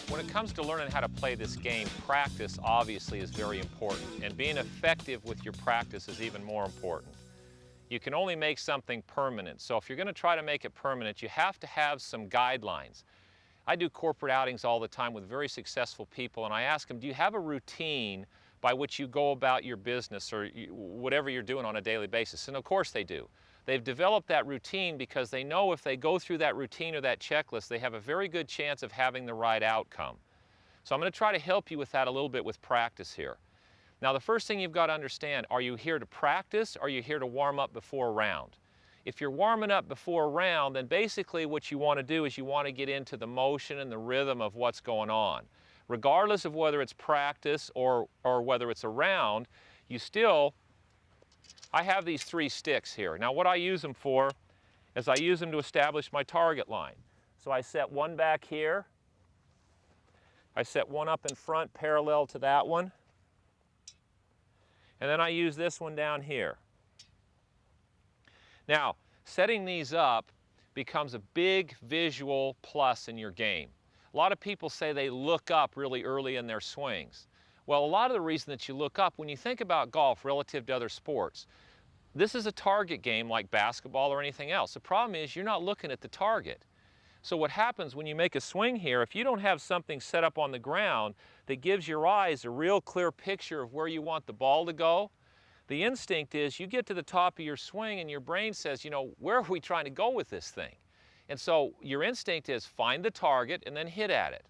When it comes to learning how to play this game, practice obviously is very important, and being effective with your practice is even more important. You can only make something permanent, so if you're going to try to make it permanent, you have to have some guidelines. I do corporate outings all the time with very successful people, and I ask them, do you have a routine by which you go about your business or whatever you're doing on a daily basis? And of course they do. They've developed that routine because they know if they go through that routine or that checklist, they have a very good chance of having the right outcome. So I'm going to try to help you with that a little bit with practice here. Now, the first thing you've got to understand, are you here to practice or are you here to warm up before a round? If you're warming up before a round, then basically what you want to do is you want to get into the motion and the rhythm of what's going on. Regardless of whether it's practice or whether it's a round, I have these 3 sticks here. Now what I use them for is I use them to establish my target line. So I set one back here. I set one up in front parallel to that one. And then I use this one down here. Now, setting these up becomes a big visual plus in your game. A lot of people say they look up really early in their swings. Well, a lot of the reason that you look up, when you think about golf relative to other sports, this is a target game like basketball or anything else. The problem is you're not looking at the target. So what happens when you make a swing here, if you don't have something set up on the ground that gives your eyes a real clear picture of where you want the ball to go, the instinct is you get to the top of your swing and your brain says, you know, where are we trying to go with this thing? And so your instinct is find the target and then hit at it.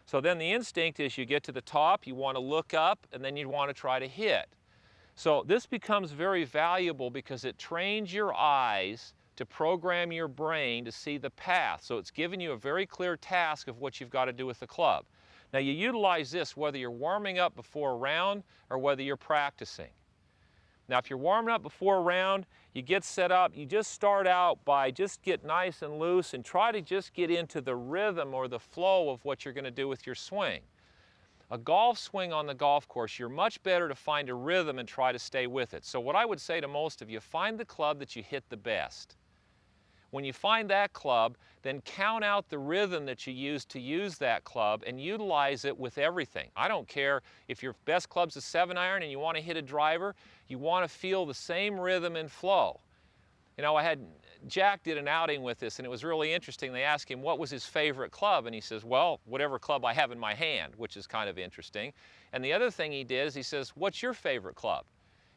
So then the instinct is you get to the top, you want to look up, and then you want to try to hit. So this becomes very valuable because it trains your eyes to program your brain to see the path. So it's giving you a very clear task of what you've got to do with the club. Now you utilize this whether you're warming up before a round or whether you're practicing. Now if you're warming up before a round, you get set up, you just start out by just get nice and loose and try to just get into the rhythm or the flow of what you're going to do with your swing. A golf swing on the golf course, you're much better to find a rhythm and try to stay with it. So what I would say to most of you, find the club that you hit the best. When you find that club, then count out the rhythm that you use that club and utilize it with everything. I don't care if your best club's a 7-iron and you want to hit a driver, you want to feel the same rhythm and flow. You know, Jack did an outing with this and it was really interesting. They asked him what was his favorite club and he says, well, whatever club I have in my hand, which is kind of interesting. And the other thing he did is he says, what's your favorite club?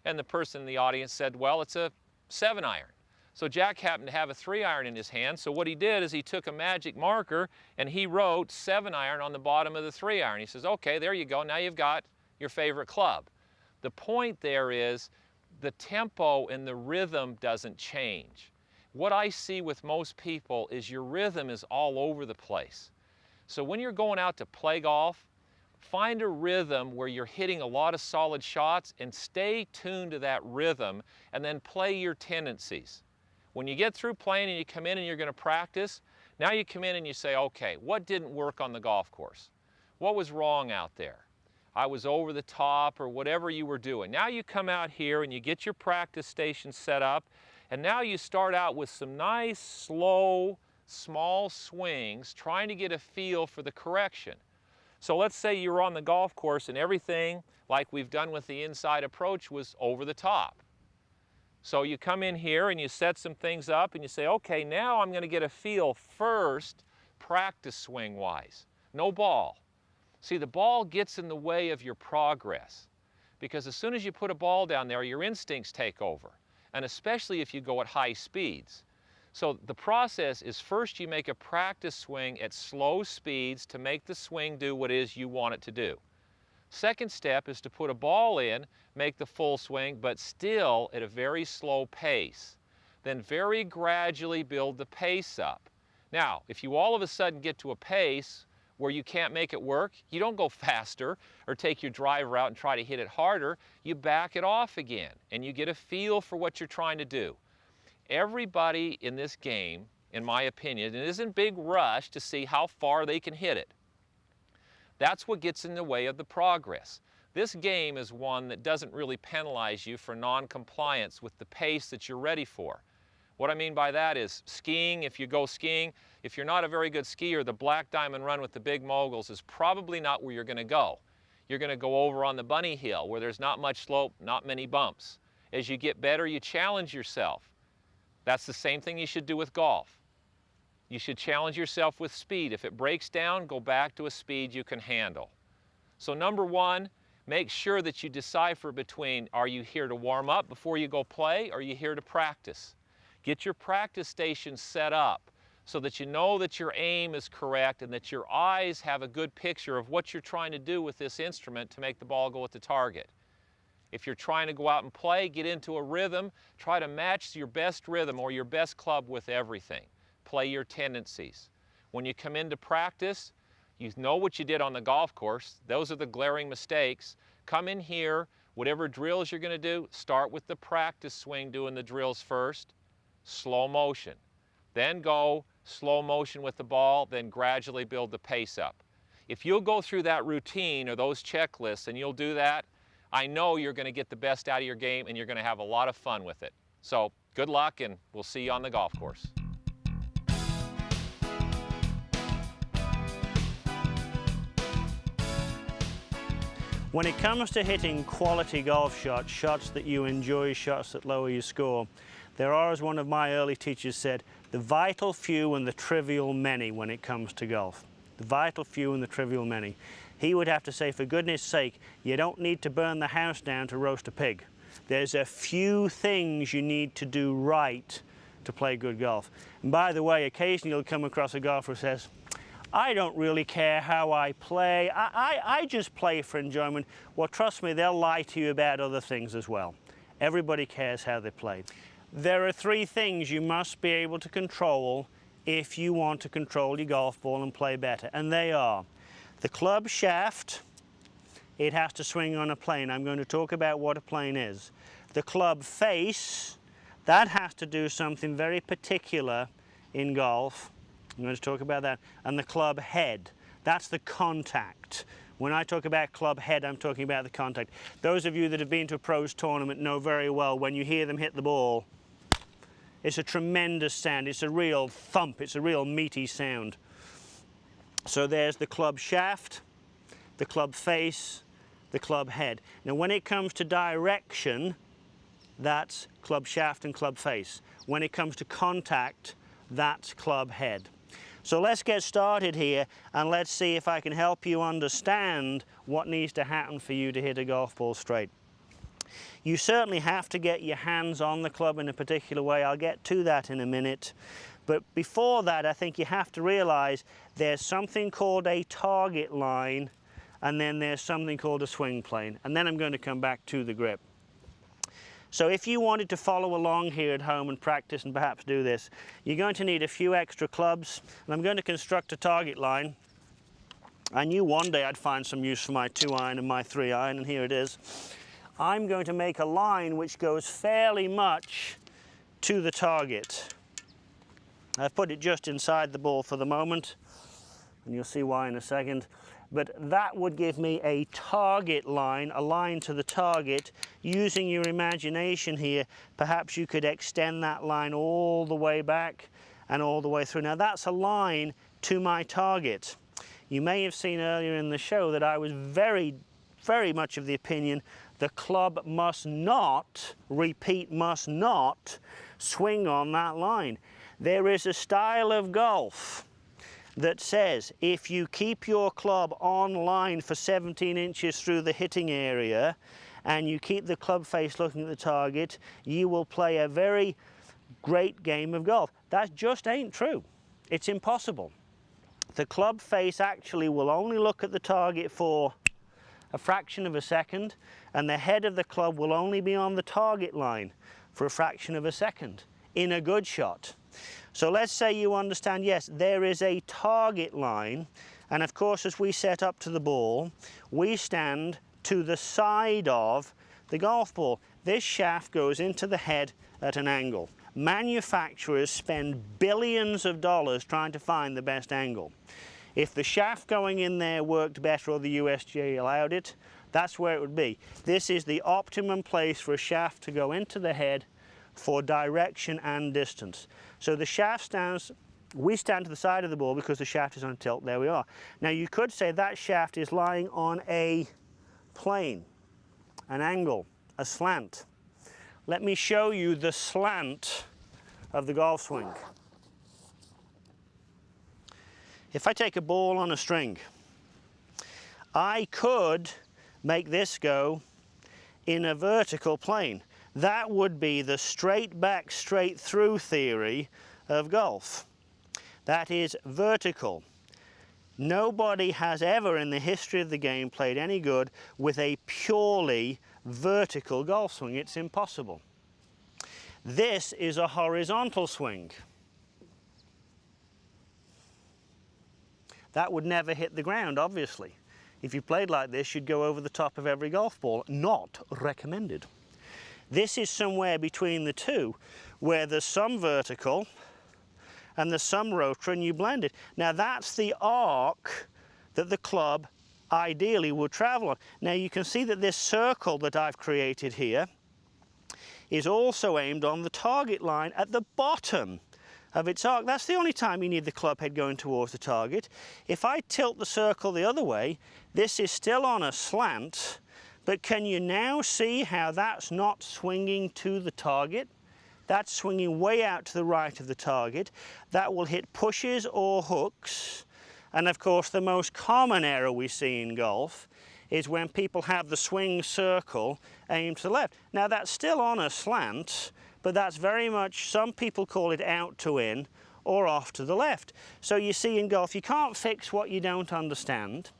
And the person in the audience said, well, it's a 7-iron. So Jack happened to have a 3-iron in his hand, so what he did is he took a magic marker and he wrote 7-iron on the bottom of the 3-iron. He says, okay, there you go, now you've got your favorite club. The point there is the tempo and the rhythm doesn't change. What I see with most people is your rhythm is all over the place. So when you're going out to play golf, find a rhythm where you're hitting a lot of solid shots and stay tuned to that rhythm and then play your tendencies. When you get through playing and you come in and you're going to practice, now you come in and you say, okay, what didn't work on the golf course? What was wrong out there? I was over the top or whatever you were doing. Now you come out here and you get your practice station set up and now you start out with some nice, slow, small swings trying to get a feel for the correction. So let's say you're on the golf course and everything, like we've done with the inside approach, was over the top. So you come in here and you set some things up and you say, okay, now I'm going to get a feel first, practice swing wise. No ball. See, the ball gets in the way of your progress because as soon as you put a ball down there, your instincts take over, and especially if you go at high speeds. So the process is first you make a practice swing at slow speeds to make the swing do what it is you want it to do. Second step is to put a ball in, make the full swing, but still at a very slow pace. Then very gradually build the pace up. Now, if you all of a sudden get to a pace where you can't make it work, you don't go faster or take your driver out and try to hit it harder. You back it off again and you get a feel for what you're trying to do. Everybody in this game, in my opinion, is in big rush to see how far they can hit it. That's what gets in the way of the progress. This game is one that doesn't really penalize you for non-compliance with the pace that you're ready for. What I mean by that is skiing, if you go skiing, if you're not a very good skier, the Black Diamond Run with the big moguls is probably not where you're going to go. You're going to go over on the bunny hill where there's not much slope, not many bumps. As you get better, you challenge yourself. That's the same thing you should do with golf. You should challenge yourself with speed. If it breaks down, go back to a speed you can handle. So number one, make sure that you decipher between, are you here to warm up before you go play, or are you here to practice? Get your practice station set up so that you know that your aim is correct and that your eyes have a good picture of what you're trying to do with this instrument to make the ball go at the target. If you're trying to go out and play, get into a rhythm, try to match your best rhythm or your best club with everything. Play your tendencies. When you come into practice, you know what you did on the golf course. Those are the glaring mistakes. Come in here, whatever drills you're going to do, start with the practice swing doing the drills first. Slow motion. Then go slow motion with the ball, then gradually build the pace up. If you'll go through that routine or those checklists and you'll do that, I know you're going to get the best out of your game and you're going to have a lot of fun with it. So good luck and we'll see you on the golf course. When it comes to hitting quality golf shots, shots that you enjoy, shots that lower your score, there are, as one of my early teachers said, the vital few and the trivial many when it comes to golf. The vital few and the trivial many. He would have to say, for goodness sake, you don't need to burn the house down to roast a pig. There's a few things you need to do right to play good golf. And by the way, occasionally you'll come across a golfer who says, I don't really care how I play, I just play for enjoyment. Well, trust me, they'll lie to you about other things as well. Everybody cares how they play. There are three things you must be able to control if you want to control your golf ball and play better, and they are the club shaft. It has to swing on a plane. I'm going to talk about what a plane is. The club face, that has to do something very particular in golf. I'm going to talk about that. And the club head, that's the contact. When I talk about club head, I'm talking about the contact. Those of you that have been to a pros tournament know very well when you hear them hit the ball, it's a tremendous sound. It's a real thump. It's a real meaty sound. So there's the club shaft, the club face, the club head. Now when it comes to direction, that's club shaft and club face. When it comes to contact, that's club head. So let's get started here and let's see if I can help you understand what needs to happen for you to hit a golf ball straight. You certainly have to get your hands on the club in a particular way. I'll get to that in a minute. But before that, I think you have to realize there's something called a target line and then there's something called a swing plane. And then I'm going to come back to the grip. So if you wanted to follow along here at home and practice and perhaps do this, you're going to need a few extra clubs. And I'm going to construct a target line. I knew one day I'd find some use for my 2-iron and my 3-iron, and here it is. I'm going to make a line which goes fairly much to the target. I've put it just inside the ball for the moment, and you'll see why in a second. But that would give me a target line, a line to the target. Using your imagination here, perhaps you could extend that line all the way back and all the way through. Now that's a line to my target. You may have seen earlier in the show that I was very much of the opinion the club must not, repeat, must not swing on that line. There is a style of golf that says if you keep your club on line for 17 inches through the hitting area and you keep the club face looking at the target, you will play a very great game of golf. That just ain't true. It's impossible. The club face actually will only look at the target for a fraction of a second, and the head of the club will only be on the target line for a fraction of a second in a good shot. So let's say you understand, yes, there is a target line, and of course as we set up to the ball, we stand to the side of the golf ball. This shaft goes into the head at an angle. Manufacturers spend billions of dollars trying to find the best angle. If the shaft going in there worked better or the USGA allowed it, that's where it would be. This is the optimum place for a shaft to go into the head for direction and distance. So the shaft stands, we stand to the side of the ball because the shaft is on tilt. There we are. Now you could say that shaft is lying on a plane, an angle, a slant. Let me show you the slant of the golf swing. If I take a ball on a string, I could make this go in a vertical plane. That would be the straight back, straight through theory of golf. That is vertical. Nobody has ever in the history of the game played any good with a purely vertical golf swing. It's impossible. This is a horizontal swing. That would never hit the ground, obviously. If you played like this, you'd go over the top of every golf ball. Not recommended. This is somewhere between the two, where there's some vertical and there's some rotary, and you blend it. Now that's the arc that the club ideally would travel on. Now you can see that this circle that I've created here is also aimed on the target line at the bottom of its arc. That's the only time you need the club head going towards the target. If I tilt the circle the other way, this is still on a slant, but can you now see how that's not swinging to the target? That's swinging way out to the right of the target. That will hit pushes or hooks. And of course, the most common error we see in golf is when people have the swing circle aimed to the left. Now that's still on a slant, but that's very much, some people call it out to in or off to the left. So you see in golf, you can't fix what you don't understand.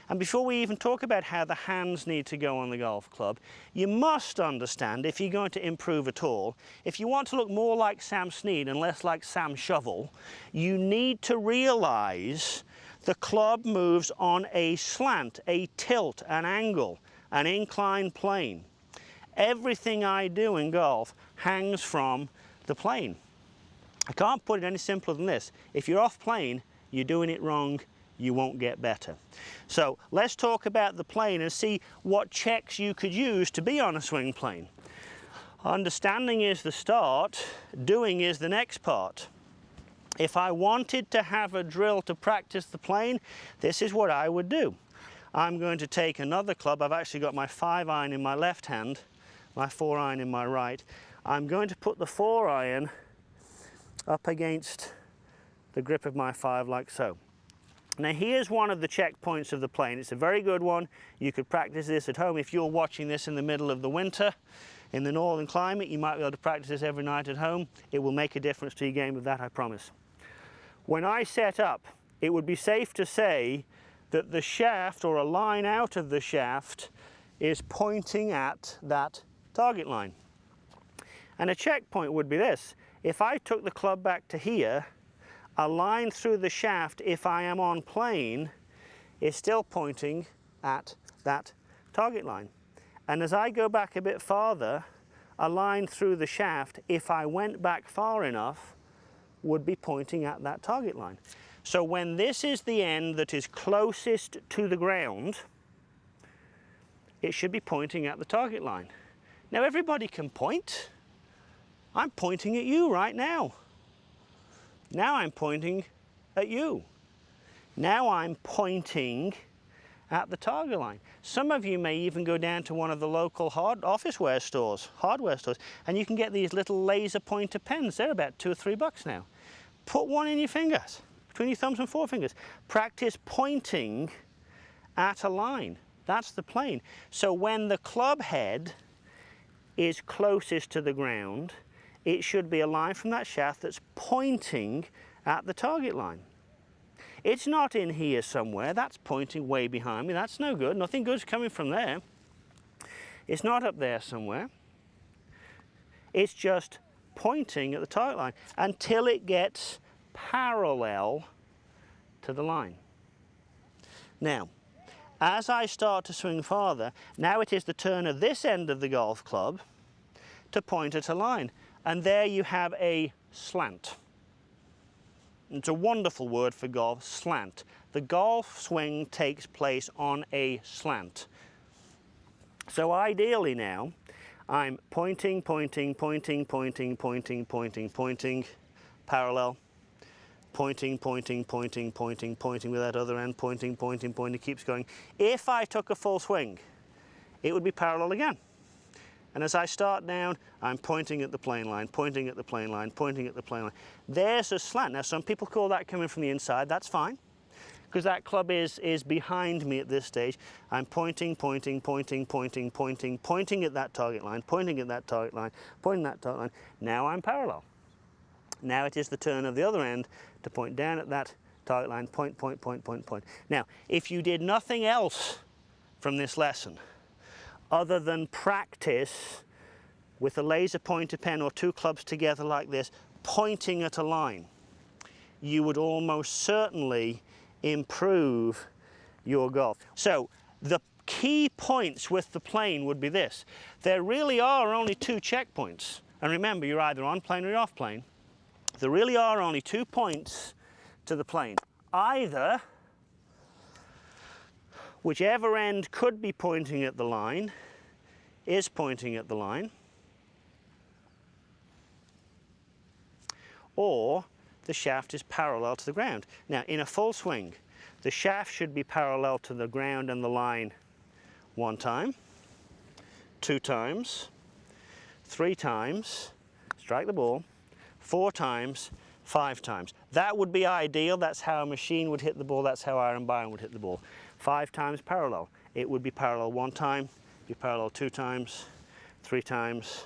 And before we even talk about how the hands need to go on the golf club, you must understand, if you're going to improve at all, if you want to look more like Sam Snead and less like Sam Shovel, you need to realize the club moves on a slant, a tilt, an angle, an inclined plane. Everything I do in golf hangs from the plane. I can't put it any simpler than this. If you're off plane, you're doing it wrong, you won't get better. So let's talk about the plane and see what checks you could use to be on a swing plane. Understanding is the start, doing is the next part. If I wanted to have a drill to practice the plane, this is what I would do. I'm going to take another club. I've actually got my 5-iron in my left hand, my 4-iron in my right. I'm going to put the 4-iron up against the grip of my 5 like so. Now here's one of the checkpoints of the plane. It's a very good one. You could practice this at home. If you're watching this in the middle of the winter, in the northern climate, you might be able to practice this every night at home. It will make a difference to your game of that, I promise. When I set up, it would be safe to say that the shaft, or a line out of the shaft, is pointing at that target line. And a checkpoint would be this. If I took the club back to here, a line through the shaft, if I am on plane, is still pointing at that target line. And as I go back a bit farther, a line through the shaft, if I went back far enough, would be pointing at that target line. So when this is the end that is closest to the ground, it should be pointing at the target line. Now everybody can point. I'm pointing at you right now. Now I'm pointing at you. Now I'm pointing at the target line. Some of you may even go down to one of the local hardware stores, and you can get these little laser pointer pens. They're about $2 or $3 now. Put one in your fingers, between your thumbs and forefingers. Practice pointing at a line. That's the plane. So when the club head is closest to the ground, it should be a line from that shaft that's pointing at the target line. It's not in here somewhere, that's pointing way behind me, that's no good, nothing good's coming from there. It's not up there somewhere. It's just pointing at the target line until it gets parallel to the line. Now, as I start to swing farther, now it is the turn of this end of the golf club to point at a line. And there you have a slant. It's a wonderful word for golf, slant. The golf swing takes place on a slant. So ideally now, I'm pointing, pointing, pointing, pointing, pointing, pointing, pointing, parallel, pointing, pointing, pointing, pointing, pointing with that other end, pointing, pointing, pointing, keeps going. If I took a full swing, it would be parallel again. And as I start down, I'm pointing at the plane line, pointing at the plane line, pointing at the plane line. There's a slant. Now, some people call that coming from the inside. That's fine, because that club is behind me at this stage. I'm pointing, pointing, pointing, pointing, pointing, pointing at that target line, pointing at that target line, pointing at that target line. Now I'm parallel. Now it is the turn of the other end to point down at that target line, point, point, point, point, point. Now, if you did nothing else from this lesson, other than practice with a laser pointer pen or two clubs together like this, pointing at a line, you would almost certainly improve your golf. So the key points with the plane would be this. There really are only two checkpoints. And remember, you're either on plane or you're off plane. There really are only 2 points to the plane. Either whichever end could be pointing at the line is pointing at the line, or the shaft is parallel to the ground. Now, in a full swing, the shaft should be parallel to the ground and the line 1 time, 2 times, 3 times, strike the ball, 4 times, 5 times. That would be ideal. That's how a machine would hit the ball. That's how Iron Byron would hit the ball. 5 times parallel. It would be parallel 1 time, be parallel 2 times, 3 times,